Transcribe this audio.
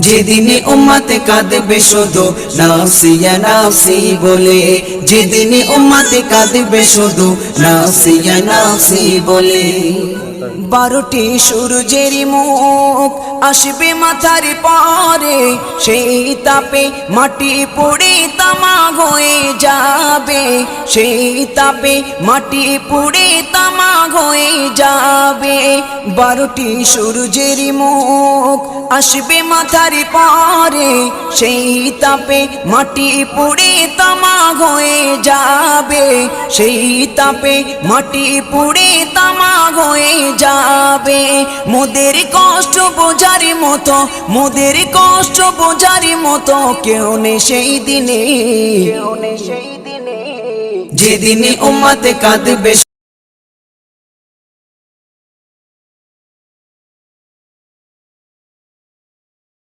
যেদিনে উম্মতে কাঁদবে শুধু নাফসি ইয়া নাফসি বলে, যেদিনে উম্মতে কাঁদবে শুধু নাফসি ইয়া নাফসি বলে। 12টি সূর্যের মুখ আসবে মাথার পরে, সেই তাপে মাটি পুড়ে তামা হয়ে যাবে, সেই তাপে মাটি পুড়ে তামা হয়ে যাবে। 12টি সূর্যের মুখ আসবে মাথার পরে, সেই তাপে মাটি পুড়ে তামা হয়ে যাবে, সেই তাপে মাটি পুড়ে তামা হয়ে যাবে। মোদের কষ্ট বোঝার মতো, মোদের কষ্ট বোঝার মতো কেউ নেই সেই দিনে, যেদিনে উম্মতে কাঁদবে